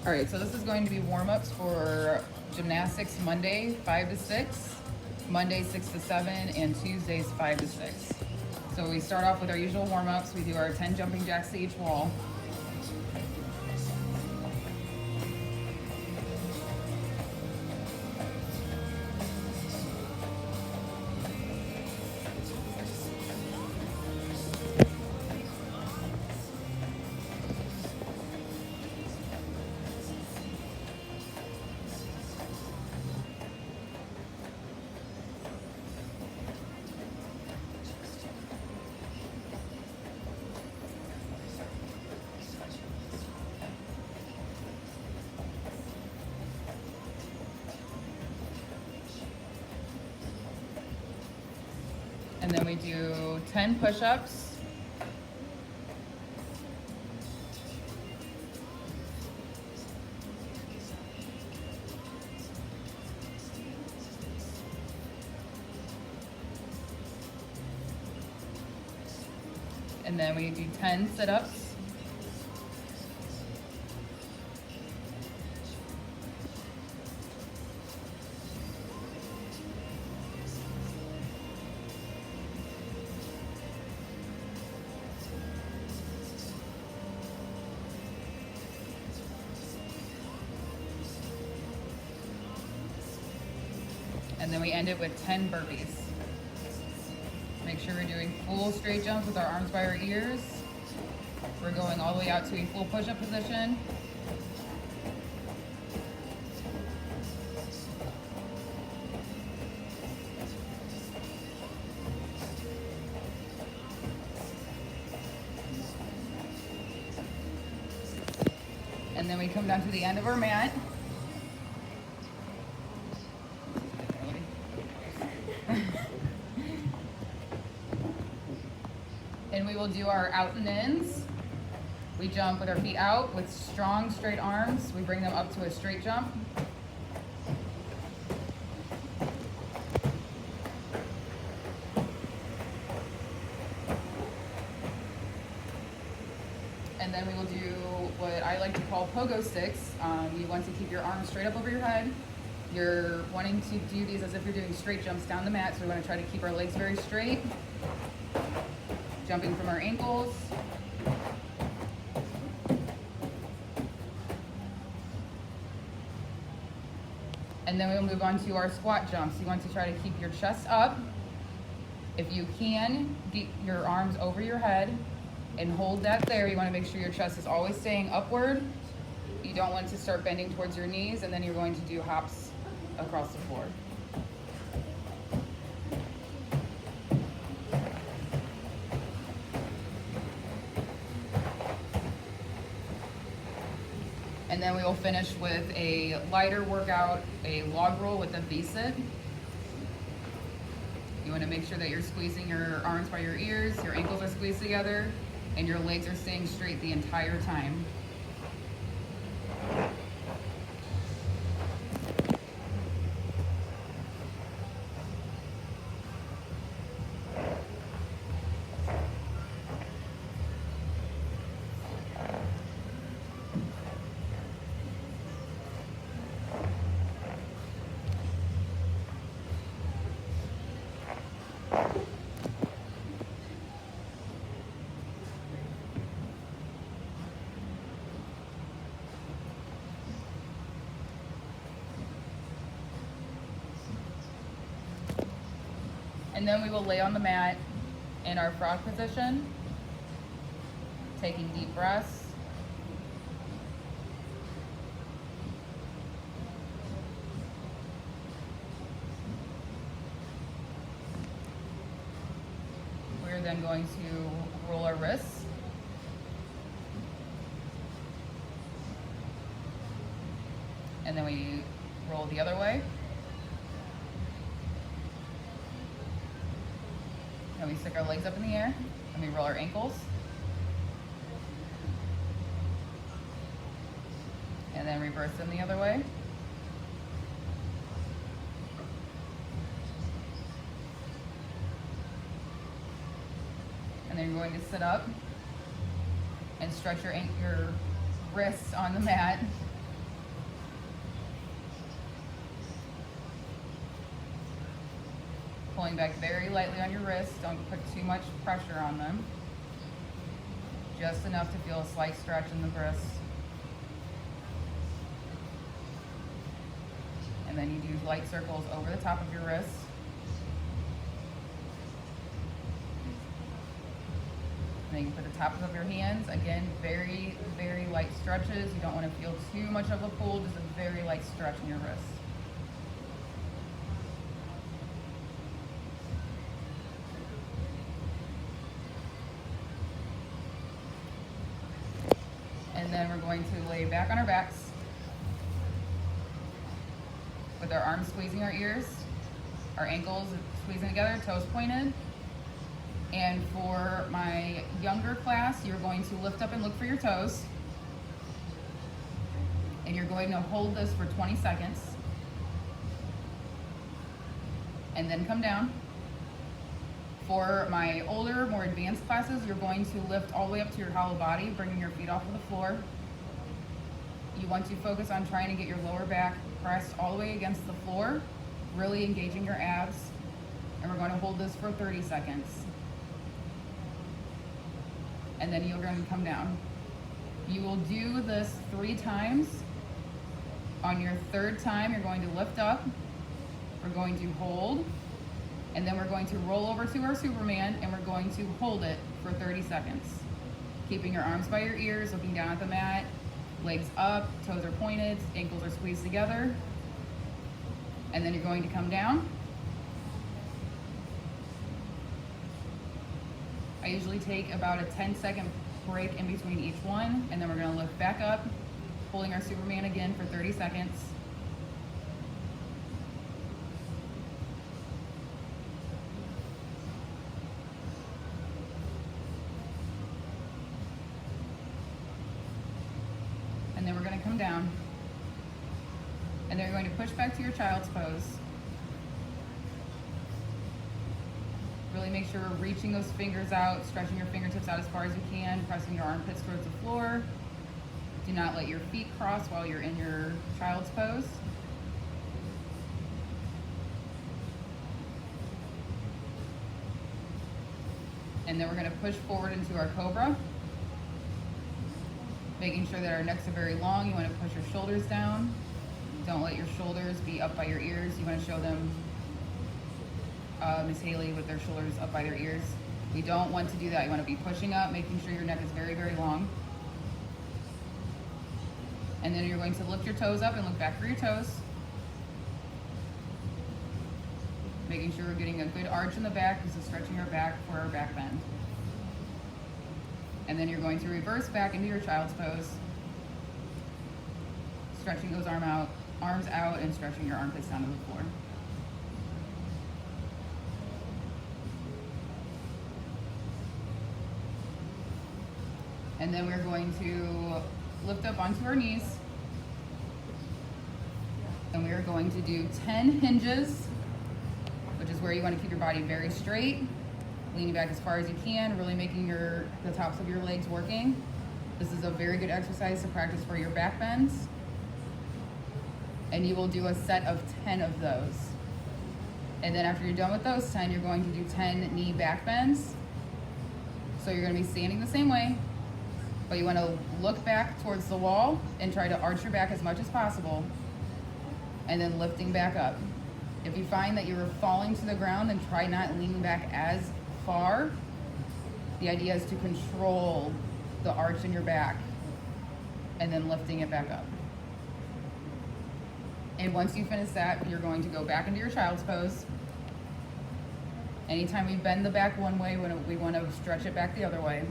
All right, so this is going to be warm-ups for gymnastics Monday, 5 to 6, Monday, 6 to 7, and Tuesdays, 5 to 6. So we start off with our usual warm-ups. We do our 10 jumping jacks to each wall. And then we do 10 push-ups. And then we do 10 sit-ups. And then we end it with 10 burpees. Make sure we're doing full straight jumps with our arms by our ears. We're going all the way out to a full push-up position. And then we come down to the end of our mat. And we will do our out and ins. We jump with our feet out with strong straight arms. We bring them up to a straight jump. And then we will do what I like to call pogo sticks. You want to keep your arms straight up over your head. You're wanting to do these as if you're doing straight jumps down the mat. So we want to try to keep our legs very straight. Jumping from our ankles. And then we'll move on to our squat jumps. You want to try to keep your chest up. If you can, get your arms over your head and hold that there. You want to make sure your chest is always staying upward. You don't want to start bending towards your knees, and then you're going to do hops across the floor. And then we will finish with a lighter workout, a log roll with a V-sit. You want to make sure that you're squeezing your arms by your ears, your ankles are squeezed together, and your legs are staying straight the entire time. And then we will lay on the mat in our frog position, taking deep breaths. We're then going to roll our wrists. And then we roll the other way. And we stick our legs up in the air, and we roll our ankles. And then reverse them the other way. And then you're going to sit up and stretch your wrists on the mat. Pulling back very lightly on your wrists. Don't put too much pressure on them. Just enough to feel a slight stretch in the wrists. And then you do light circles over the top of your wrists. And then you put the tops of your hands. Again, very, very light stretches. You don't want to feel too much of a pull, just a very light stretch in your wrists. And then we're going to lay back on our backs with our arms squeezing our ears, our ankles squeezing together, toes pointed. And for my younger class, you're going to lift up and look for your toes. And you're going to hold this for 20 seconds. And then come down. For my older, more advanced classes, you're going to lift all the way up to your hollow body, bringing your feet off of the floor. You want to focus on trying to get your lower back pressed all the way against the floor, really engaging your abs. And we're going to hold this for 30 seconds. And then you're going to come down. You will do this 3 times. On your 3rd time, you're going to lift up. We're going to hold. And then we're going to roll over to our Superman, and we're going to hold it for 30 seconds. Keeping your arms by your ears, looking down at the mat, legs up, toes are pointed, ankles are squeezed together. And then you're going to come down. I usually take about a 10-second break in between each one, and then we're going to lift back up, holding our Superman again for 30 seconds. And then we're going to come down. And then you're going to push back to your child's pose. Really make sure we're reaching those fingers out, stretching your fingertips out as far as you can, pressing your armpits towards the floor. Do not let your feet cross while you're in your child's pose. And then we're going to push forward into our cobra. Making sure that our necks are very long. You want to push your shoulders down. Don't let your shoulders be up by your ears. You want to show them Miss Haley with their shoulders up by their ears. We don't want to do that. You want to be pushing up, making sure your neck is very, very long. And then you're going to lift your toes up and look back for your toes. Making sure we're getting a good arch in the back. This is stretching our back for our back bend. And then you're going to reverse back into your child's pose. Stretching those arms out and stretching your armpits down to the floor. And then we're going to lift up onto our knees. And we are going to do 10 hinges, which is where you want to keep your body very straight, leaning back as far as you can, really making the tops of your legs working. This is a very good exercise to practice for your back bends. And you will do a set of 10 of those. And then after you're done with those 10, you're going to do 10 knee back bends. So you're going to be standing the same way, but you want to look back towards the wall and try to arch your back as much as possible, and then lifting back up. If you find that you're falling to the ground, then try not leaning back as far. The idea is to control the arch in your back and then lifting it back up. And once you finish that, you're going to go back into your child's pose. Anytime we bend the back one way, we want to stretch it back the other way.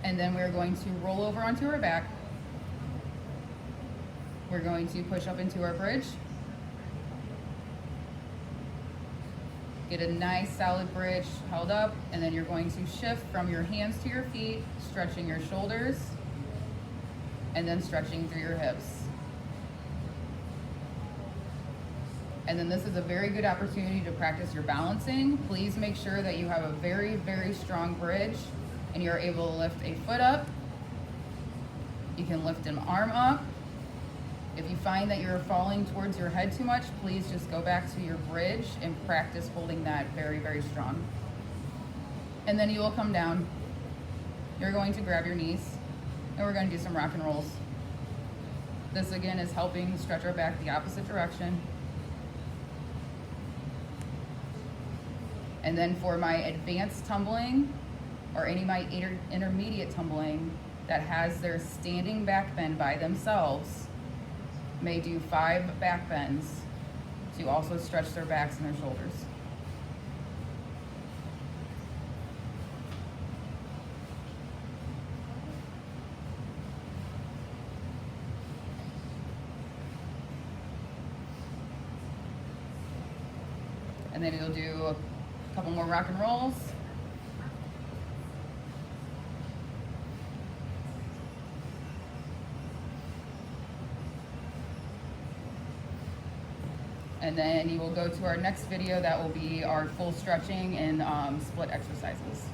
And then we're going to roll over onto our back. We're going to push up into our bridge. Get a nice solid bridge held up, and then you're going to shift from your hands to your feet, stretching your shoulders, and then stretching through your hips. And then this is a very good opportunity to practice your balancing. Please make sure that you have a very, very strong bridge and you're able to lift a foot up. You can lift an arm up. If you find that you're falling towards your head too much, please just go back to your bridge and practice holding that very, very strong. And then you will come down. You're going to grab your knees, and we're going to do some rock and rolls. This again is helping stretch our back the opposite direction. And then for my advanced tumbling, or any of my intermediate tumbling that has their standing back bend by themselves, may do 5 back bends to also stretch their backs and their shoulders. And then you'll do a couple more rock and rolls. And then you will go to our next video that will be our full stretching and split exercises.